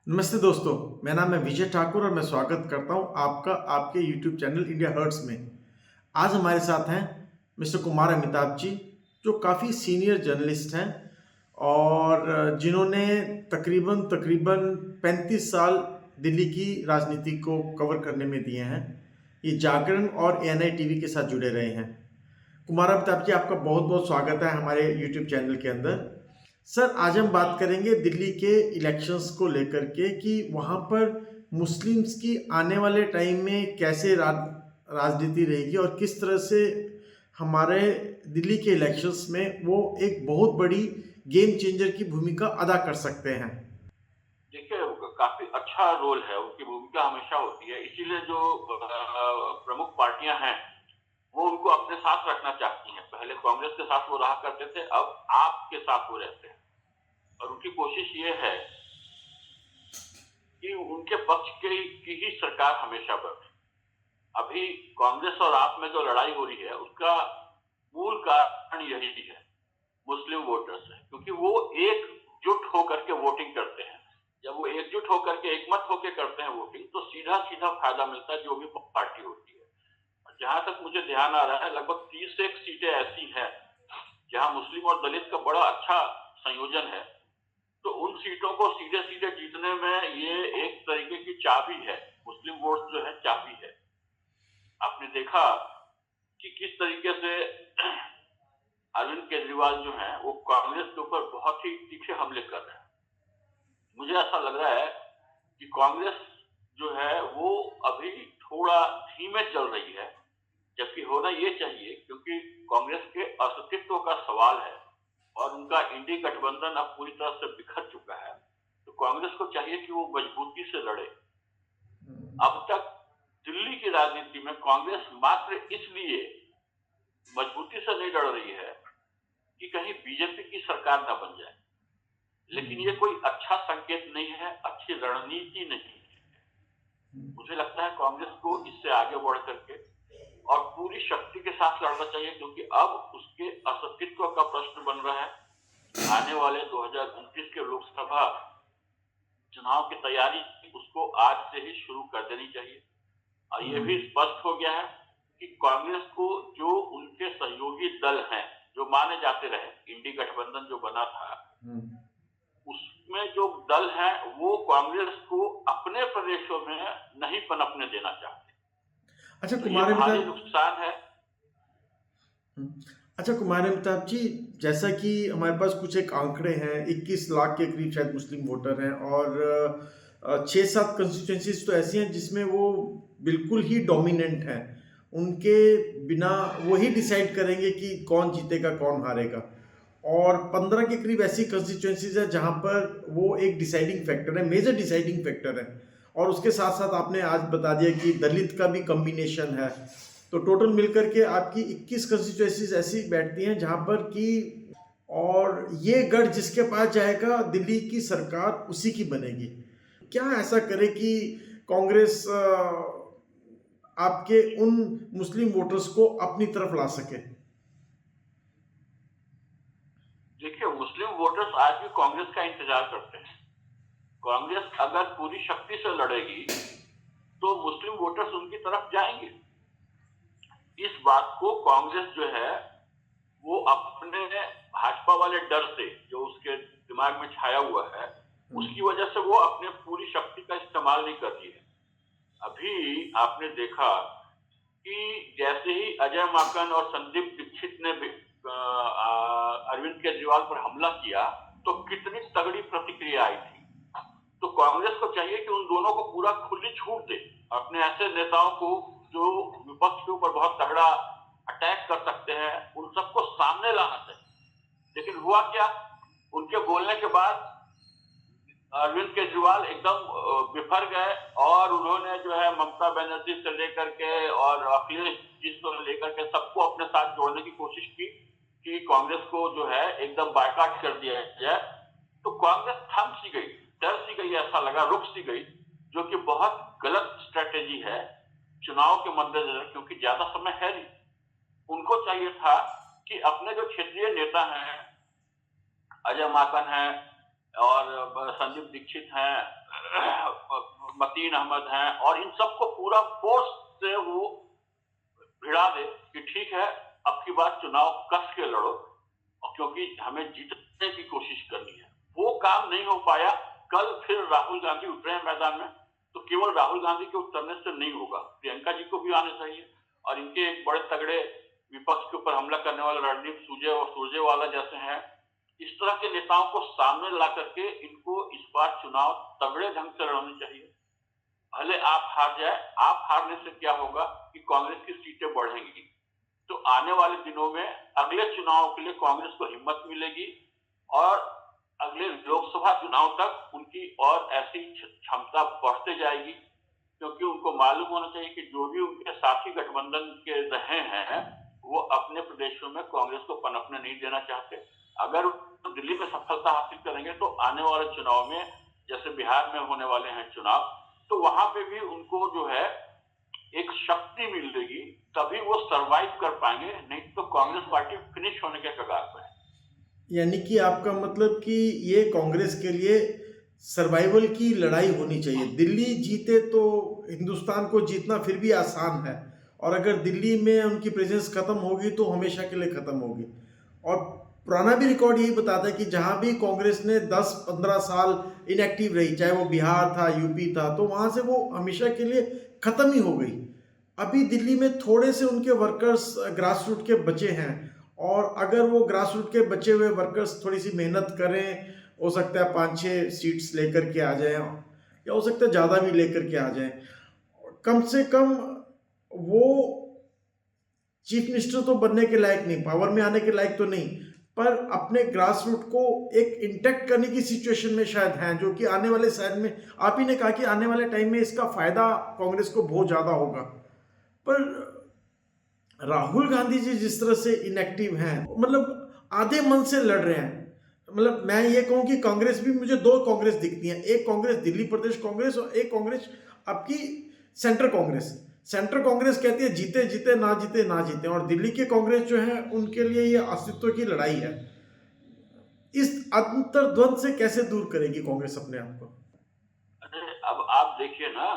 नमस्ते दोस्तों, मेरा नाम है विजय ठाकुर और मैं स्वागत करता हूं आपका आपके YouTube चैनल इंडिया हर्ट्स में। आज हमारे साथ हैं मिस्टर कुमार अमिताभ जी, जो काफ़ी सीनियर जर्नलिस्ट हैं और जिन्होंने तकरीबन तकरीबन 35 साल दिल्ली की राजनीति को कवर करने में दिए हैं। ये जागरण और एएनआई टीवी के साथ जुड़े रहे हैं। कुमार अमिताभ जी, आपका बहुत बहुत स्वागत है हमारे YouTube चैनल के अंदर। सर, आज हम बात करेंगे दिल्ली के इलेक्शंस को लेकर के कि वहाँ पर मुस्लिम्स की आने वाले टाइम में कैसे राजनीति रहेगी और किस तरह से हमारे दिल्ली के इलेक्शंस में वो एक बहुत बड़ी गेम चेंजर की भूमिका अदा कर सकते हैं। देखिए, काफी अच्छा रोल है, उनकी भूमिका हमेशा होती है। इसीलिए जो प्रमुख पार्टियां हैं वो उनको अपने साथ रखना चाहती हैं। पहले कांग्रेस के साथ वो रहा करते थे, अब आप के साथ वो रहते हैं और उनकी कोशिश ये है कि उनके पक्ष की ही सरकार हमेशा बने। अभी कांग्रेस और आप में जो लड़ाई हो रही है उसका मूल कारण यही है, मुस्लिम वोटर्स है, क्योंकि वो एकजुट होकर के वोटिंग करते हैं। जब वो एकजुट होकर के एकमत होकर करते हैं वोटिंग, तो सीधा सीधा फायदा मिलता है जो भी पार्टी होती है। जहां तक मुझे ध्यान आ रहा है, लगभग 30 सीटें ऐसी हैं जहां मुस्लिम और दलित का बड़ा अच्छा संयोजन है। तो उन सीटों को सीधे सीधे जीतने में ये एक तरीके की चाबी है। मुस्लिम वोट जो है चाबी है। आपने देखा कि किस तरीके से अरविंद केजरीवाल जो है वो कांग्रेस के ऊपर बहुत ही तीखे हमले कर रहे हैं। मुझे ऐसा लग रहा है कि कांग्रेस जो है वो अभी थोड़ा धीमे चल रही है, जबकि होना ये चाहिए, क्योंकि कांग्रेस के अस्तित्व का सवाल है और उनका इंडी गठबंधन अब पूरी तरह से बिखर चुका है। तो कांग्रेस को चाहिए कि वो मजबूती से लड़े। अब तक दिल्ली की राजनीति में कांग्रेस मात्र इसलिए मजबूती से नहीं लड़ रही है कि कहीं बीजेपी की सरकार न बन जाए, लेकिन ये कोई अच्छा संकेत नहीं है, अच्छी रणनीति नहीं है। मुझे लगता है कांग्रेस को इससे आगे बढ़ करके और पूरी शक्ति के साथ लड़ना चाहिए, क्योंकि अब उसके अस्तित्व का प्रश्न बन रहा है। आने वाले 2029 के लोकसभा चुनाव की तैयारी उसको आज से ही शुरू कर देनी चाहिए। और ये भी स्पष्ट हो गया है कि कांग्रेस को जो उनके सहयोगी दल हैं, जो माने जाते रहे, इंडी गठबंधन जो बना था, उसमें जो दल हैं वो कांग्रेस को अपने प्रदेशों में नहीं पनपने देना चाहते। अच्छा तो ये कुमार भारी अमिताभ नुकसान है। अच्छा कुमार अमिताभ जी, जैसा कि हमारे पास कुछ एक आंकड़े हैं, 21 लाख के करीब शायद मुस्लिम वोटर हैं और 6-7 कंस्टिट्यूंसीज तो ऐसी हैं जिसमें वो बिल्कुल ही डोमिनेंट हैं। उनके बिना वो ही डिसाइड करेंगे कि कौन जीतेगा कौन हारेगा। और 15 के करीब ऐसी कंस्टिट्यूंसीज है जहां पर वो एक डिसाइडिंग फैक्टर है, मेजर डिसाइडिंग फैक्टर है। और उसके साथ साथ आपने आज बता दिया कि दलित का भी कम्बिनेशन है। तो टोटल मिलकर के आपकी 21 कंस्टिट्यूएंसीज ऐसी बैठती हैं जहां पर कि और ये गढ़ जिसके पास जाएगा दिल्ली की सरकार उसी की बनेगी। क्या ऐसा करे कि कांग्रेस आपके उन मुस्लिम वोटर्स को अपनी तरफ ला सके? देखिए, मुस्लिम वोटर्स आज भी कांग्रेस का इंतजार करते हैं। कांग्रेस अगर पूरी शक्ति से लड़ेगी तो मुस्लिम वोटर्स उनकी तरफ जाएंगे। इस बात को कांग्रेस जो है वो अपने भाजपा वाले डर से जो उसके दिमाग में छाया हुआ है, उसकी वजह से वो अपने पूरी शक्ति का इस्तेमाल नहीं कर रही है। अभी आपने देखा कि जैसे ही अजय माकन और संदीप दीक्षित ने अरविंद केजरीवाल पर हमला किया, तो कितनी तगड़ी प्रतिक्रिया आई थी। तो कांग्रेस को चाहिए कि उन दोनों को पूरा खुली छूट दे, अपने ऐसे नेताओं को जो विपक्ष के ऊपर बहुत तगड़ा अटैक कर सकते हैं, उन सबको सामने लाना चाहिए। लेकिन हुआ क्या, उनके बोलने के बाद अरविंद केजरीवाल एकदम बिफर गए और उन्होंने जो है ममता बनर्जी से लेकर के और अखिलेश जी से लेकर के सबको अपने साथ जोड़ने की कोशिश की कि कांग्रेस को जो है एकदम बायकॉट कर दिया जाए। तो कांग्रेस थम सी गई, डर सी गई, ऐसा लगा रुक सी गई, जो कि बहुत गलत स्ट्रेटेजी है चुनाव के मद्देनजर, क्योंकि ज्यादा समय है नहीं। उनको चाहिए था कि अपने जो क्षेत्रीय नेता हैं, अजय माकन है, और संदीप दीक्षित हैं, मतीन अहमद हैं, और इन सबको पूरा फोर्स से वो भिड़ा दे कि ठीक है, अब की बार चुनाव कस के लड़ो, क्योंकि हमें जीतने की कोशिश करनी है। वो काम नहीं हो पाया। कल फिर राहुल गांधी उतरे हैं मैदान में, तो केवल राहुल गांधी के उतरने से नहीं होगा, प्रियंका जी को भी आने चाहिए, और इनके एक बड़े तगड़े विपक्ष के ऊपर हमला करने वाले रणदीप सुरजेवाला जैसे हैं, इस तरह के नेताओं को सामने ला करके इनको इस बार चुनाव तगड़े ढंग से लड़ने चाहिए। भले आप हार जाए, आप हारने से क्या होगा कि कांग्रेस की सीटें बढ़ेंगी, तो आने वाले दिनों में अगले चुनाव के लिए कांग्रेस को हिम्मत मिलेगी, और अगले लोकसभा चुनाव तक उनकी और ऐसी क्षमता बढ़ते जाएगी, क्योंकि उनको मालूम होना चाहिए कि जो भी उनके साथी गठबंधन के रहे हैं वो अपने प्रदेशों में कांग्रेस को पनपने नहीं देना चाहते। अगर वो दिल्ली में सफलता हासिल करेंगे तो आने वाले चुनाव में, जैसे बिहार में होने वाले हैं चुनाव, तो वहां पे भी उनको जो है एक शक्ति मिलेगी, तभी वो सरवाइव कर पाएंगे, नहीं तो कांग्रेस पार्टी फिनिश होने के कगार पर है। यानी कि आपका मतलब कि ये कांग्रेस के लिए सर्वाइवल की लड़ाई होनी चाहिए। दिल्ली जीते तो हिंदुस्तान को जीतना फिर भी आसान है, और अगर दिल्ली में उनकी प्रेजेंस खत्म होगी तो हमेशा के लिए खत्म होगी। और पुराना भी रिकॉर्ड यही बताता है कि जहां भी कांग्रेस ने 10-15 साल इनएक्टिव रही, चाहे वो बिहार था, यूपी था, तो वहां से वो हमेशा के लिए खत्म ही हो गई। अभी दिल्ली में थोड़े से उनके वर्कर्स ग्रास रूट के बचे हैं, और अगर वो ग्रास रूट के बचे हुए वर्कर्स थोड़ी सी मेहनत करें, हो सकता है 5-6 सीट्स लेकर के आ जाएं, या हो सकता है ज़्यादा भी लेकर के आ जाएं। कम से कम वो चीफ मिनिस्टर तो बनने के लायक नहीं, पावर में आने के लायक तो नहीं, पर अपने ग्रास रूट को एक इंटैक्ट करने की सिचुएशन में शायद हैं, जो कि आने वाले शायद में, आप ही ने कहा कि आने वाले टाइम में इसका फायदा कांग्रेस को बहुत ज़्यादा होगा। पर राहुल गांधी जी जिस तरह से इनएक्टिव हैं, मतलब आधे मन से लड़ रहे हैं। मतलब मैं ये कहूँ कि कांग्रेस भी, मुझे 2 कांग्रेस दिखती हैं, एक कांग्रेस दिल्ली प्रदेश कांग्रेस और एक कांग्रेस आपकी सेंट्रल कांग्रेस। सेंट्रल कांग्रेस कहती है जीते जीते ना जीते ना जीते, और दिल्ली के कांग्रेस जो है उनके लिए ये अस्तित्व की लड़ाई है। इस अंतर्द्वंद से कैसे दूर करेगी कांग्रेस अपने आप को? अब आप देखिए ना,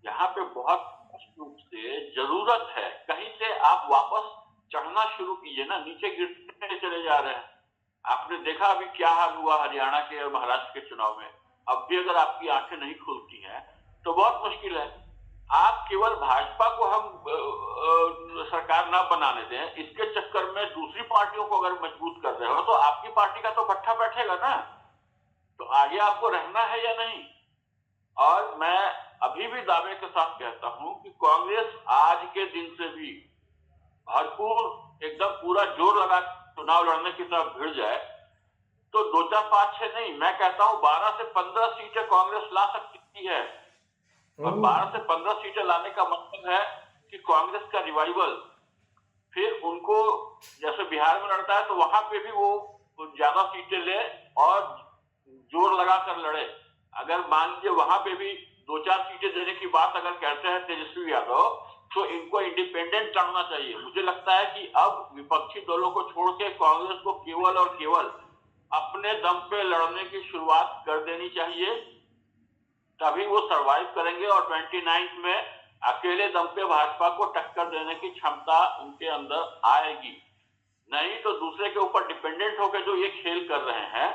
यहाँ पे बहुत रूप से जरूरत है, कहीं से आप वापस चढ़ना शुरू कीजिए ना, नीचे गिरते चले जा रहे हैं। आपने देखा अभी क्या हाल हुआ हरियाणा के और महाराष्ट्र के चुनाव में। अब भी अगर आपकी आंखें नहीं खुलती हैं तो बहुत मुश्किल है। आप केवल भाजपा को हम सरकार ना बनाने दें, इसके चक्कर में दूसरी पार्टियों को अगर मजबूत कर रहे हो तो आपकी पार्टी का तो भट्ठा बैठेगा ना, तो आगे आपको रहना है या नहीं। और मैं अभी भी दावे के साथ कहता हूं कि कांग्रेस आज के दिन से भी भरपूर एकदम पूरा जोर लगा चुनाव लड़ने की तरफ भिड़ जाए तो 2-4, 5-6 नहीं, मैं कहता हूं 12 से 15 सीटें कांग्रेस ला सकती है। और 12 से 15 सीटें लाने का मतलब है कि कांग्रेस का रिवाइवल, फिर उनको जैसे बिहार में लड़ता है तो वहां पे भी वो ज्यादा सीटें ले और जोर लगाकर लड़े। अगर मान लीजिए वहां पे भी 2-4 सीटें देने की बात अगर कहते हैं तेजस्वी यादव, तो इनको इंडिपेंडेंट लड़ना चाहिए। मुझे लगता है कि अब विपक्षी दलों को छोड़ के कांग्रेस को केवल और केवल अपने दम पे लड़ने की शुरुआत कर देनी चाहिए, तभी वो सरवाइव करेंगे और 29 में अकेले दम पे भाजपा को टक्कर देने की क्षमता उनके अंदर आएगी। नहीं तो दूसरे के ऊपर डिपेंडेंट होकर जो ये खेल कर रहे हैं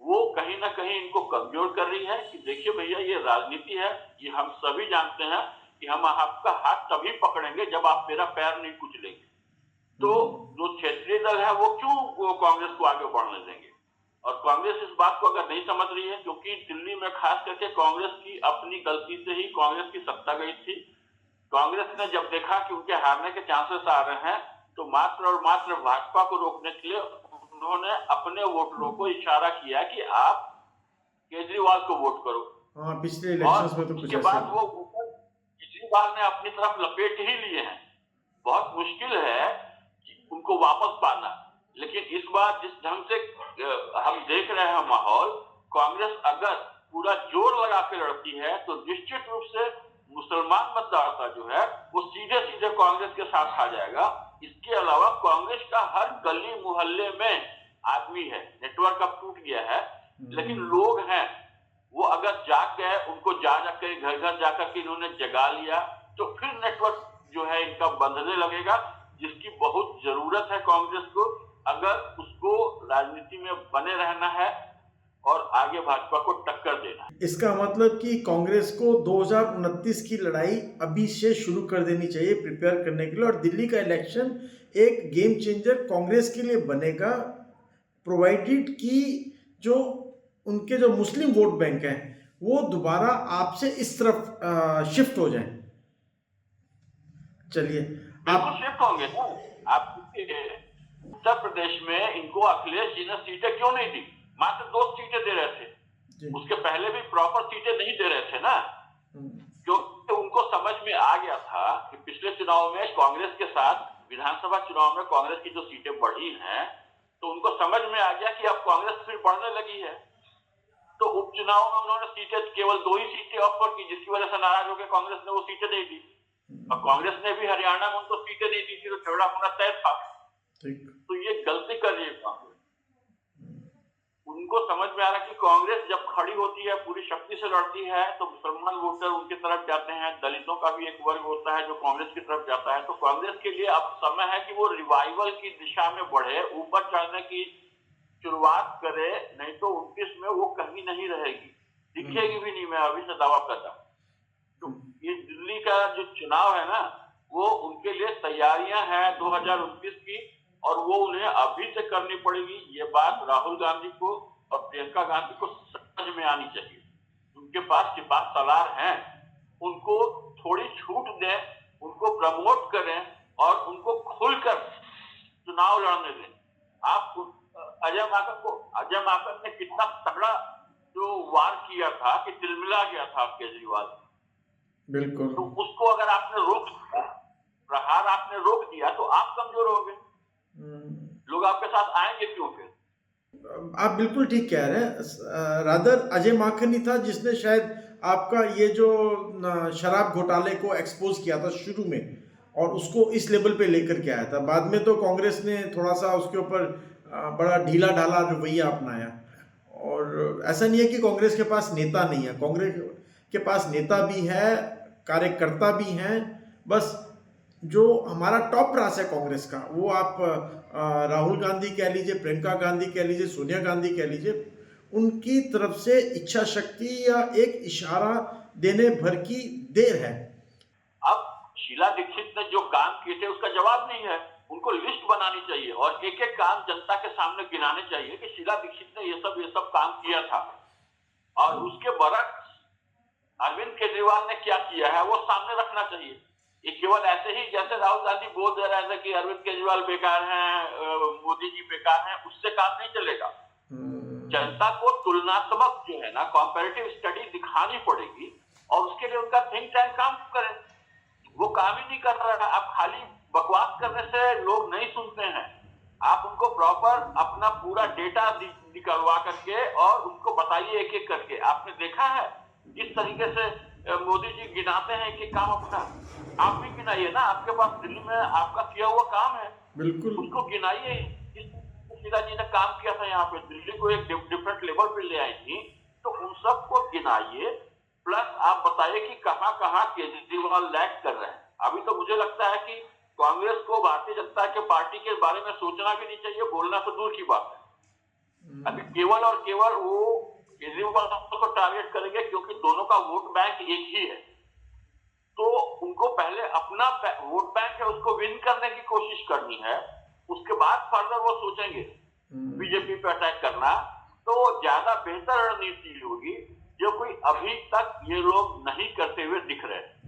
वो कहीं ना कहीं इनको कमजोर कर रही है। कि देखिए भैया, ये राजनीति है, ये हम सभी जानते हैं कि हम आपका हाथ तभी पकड़ेंगे जब आप मेरा पैर नहीं कुचलेंगे। तो जो क्षेत्रीय दल है वो क्यों वो कांग्रेस को आगे बढ़ने देंगे। और कांग्रेस इस बात को अगर नहीं समझ रही है, क्योंकि दिल्ली में खास करके कांग्रेस की अपनी गलती से ही कांग्रेस की सत्ता गई थी। कांग्रेस ने जब देखा कि उनके हारने के चांसेस आ रहे हैं तो मात्र और मात्र भाजपा को रोकने के लिए उन्होंने अपने वोटरों को इशारा किया कि आप केजरीवाल को वोट करो। हाँ, पिछले इलेक्शंस में तो कुछ उसके बाद वो केजरीवाल ने अपनी तरफ लपेट ही लिए हैं। बहुत मुश्किल है कि उनको वापस पाना। लेकिन इस बार जिस ढंग से हम देख रहे हैं माहौल, कांग्रेस अगर पूरा जोर लगा के लड़ती है तो निश्चित रूप से मुसलमान मतदाता जो है वो सीधे सीधे कांग्रेस के साथ आ जाएगा। इसके अलावा कांग्रेस का हर गली मोहल्ले में आदमी है, नेटवर्क अब टूट गया है। लेकिन लोग हैं वो अगर जाग गए, उनको जा जाकर घर घर जाकर के इन्होंने जगा लिया, तो फिर नेटवर्क जो है इनका बंधने लगेगा, जिसकी बहुत जरूरत है कांग्रेस को, अगर उसको राजनीति में बने रहना है और आगे भाजपा को टक्कर देना है। इसका मतलब कि कांग्रेस को 2029 की लड़ाई अभी से शुरू कर देनी चाहिए प्रिपेयर करने के लिए, और दिल्ली का इलेक्शन एक गेम चेंजर कांग्रेस के लिए बनेगा, प्रोवाइडेड कि जो उनके जो मुस्लिम वोट बैंक हैं वो दोबारा आपसे इस तरफ शिफ्ट हो जाएं। चलिए बिल्कुल शिफ्ट होंगे ना। आप देखिए, उत्तर प्रदेश में इनको अखिलेश जी ने सीटें क्यों नहीं दी? मात्र 2 सीटें दे रहे थे, उसके पहले भी प्रॉपर सीटें नहीं दे रहे थे ना, क्योंकि उनको समझ में आ गया था कि पिछले चुनाव में कांग्रेस के साथ, विधानसभा चुनाव में कांग्रेस की जो सीटें बढ़ी हैं, तो उनको समझ में आ गया कि अब कांग्रेस फिर बढ़ने लगी है। तो उपचुनाव में उन्होंने सीटें, केवल 2 ही सीटें ऑफर की, जिसकी वजह से नाराज होकर कांग्रेस ने वो सीटें नहीं दी। और कांग्रेस ने भी हरियाणा में उनको सीटें नहीं दी थी, तो झगड़ा होना तय था। तो ये गलती कर रही है कांग्रेस। उनको समझ में आ रहा है कि कांग्रेस जब खड़ी होती है, पूरी शक्ति से लड़ती है, तो मुसलमान वोटर उनकी तरफ जाते हैं, दलितों का भी एक वर्ग होता है जो कांग्रेस की तरफ जाता है। तो कांग्रेस के लिए अब समय है कि वो रिवाइवल की दिशा में बढ़े, ऊपर चढ़ने की शुरुआत करे, नहीं तो 29 में वो कहीं नहीं रहेगी, दिखेगी भी नहीं। मैं अभी से दावा कर रहा हूं। तो ये दिल्ली का जो चुनाव है ना, वो उनके लिए तैयारियां हैं 2029 की, और वो उन्हें अभी से करनी पड़ेगी। ये बात राहुल गांधी को और प्रियंका गांधी को समझ में आनी चाहिए। उनके पास सिपाह सलार हैं, उनको थोड़ी छूट दें, उनको प्रमोट करें और उनको खुलकर चुनाव लड़ने दें। आप अजय माकन ने कितना तगड़ा जो वार किया था कि तिलमिला गया था केजरीवाल, बिल्कुल। तो उसको अगर आपने रोक दिया, प्रहार आपने रोक दिया, तो आप कमजोर हो गए, लोग आपके साथ आएंगे क्यों फिर? आप बिल्कुल ठीक कह रहे हैं। रादर अजय माकन ही था जिसने शायद आपका ये जो शराब घोटाले को एक्सपोज किया था शुरू में, और उसको इस लेवल पे लेकर के आया था। बाद में तो कांग्रेस ने थोड़ा सा उसके ऊपर बड़ा ढीला ढाला रवैया अपनाया। और ऐसा नहीं है कि कांग्रेस के पास नेता नहीं है, कांग्रेस के पास नेता भी है, कार्यकर्ता भी हैं। बस जो हमारा टॉप रास है कांग्रेस का, वो आप राहुल गांधी कह लीजिए, प्रियंका गांधी कह लीजिए, सोनिया गांधी कह लीजिए, उनकी तरफ से इच्छा शक्ति या एक इशारा देने भर की देर है। अब शीला दीक्षित ने जो काम किए थे उसका जवाब नहीं है। उनको लिस्ट बनानी चाहिए और एक एक काम जनता के सामने गिनाने चाहिए कि शीला दीक्षित ने ये सब काम किया था, और उसके बरक्स अरविंद केजरीवाल ने क्या किया है वो सामने रखना चाहिए। ये केवल ऐसे ही जैसे राहुल गांधी बोल दे रहे थे कि अरविंद केजरीवाल बेकार हैं, मोदी जी बेकार हैं, उससे काम नहीं चलेगा। जनता को तुलनात्मक जो है ना, कंपैरेटिव स्टडी दिखानी पड़ेगी, और उसके लिए उनका थिंक टैंक काम करे। वो काम ही नहीं कर रहा है। आप खाली बकवास करने से लोग नहीं सुनते हैं। आप उनको प्रॉपर अपना पूरा डेटा निकलवा करके और उनको बताइए एक एक करके। आपने देखा है जिस तरीके से मोदी जी गिनाते हैं कि काम अपना, आप भी गिनाइए ना। आपके पास दिल्ली में आपका किया हुआ काम है, बिल्कुल उसको गिनाइए। शीला जी ने काम किया था यहाँ पे, दिल्ली को एक डिफरेंट लेवल पे ले आई थी, तो उन सबको गिनाइए। प्लस आप बताइए कि कहाँ कहाँ केजरीवाल लैग कर रहे हैं। अभी तो मुझे लगता है कि कांग्रेस को भारतीय जनता के पार्टी के बारे में सोचना भी नहीं चाहिए, बोलना तो दूर की बात है। अभी केवल और केवल वो केजरीवाल को टारगेट करेंगे, क्योंकि दोनों का वोट बैंक एक ही है। तो उनको पहले अपना वोट बैंक है उसको विन करने की कोशिश करनी है, उसके बाद फर्दर वो सोचेंगे बीजेपी पे अटैक करना। तो ज्यादा बेहतर रणनीति होगी, जो कोई अभी तक ये लोग नहीं करते हुए दिख रहे हैं।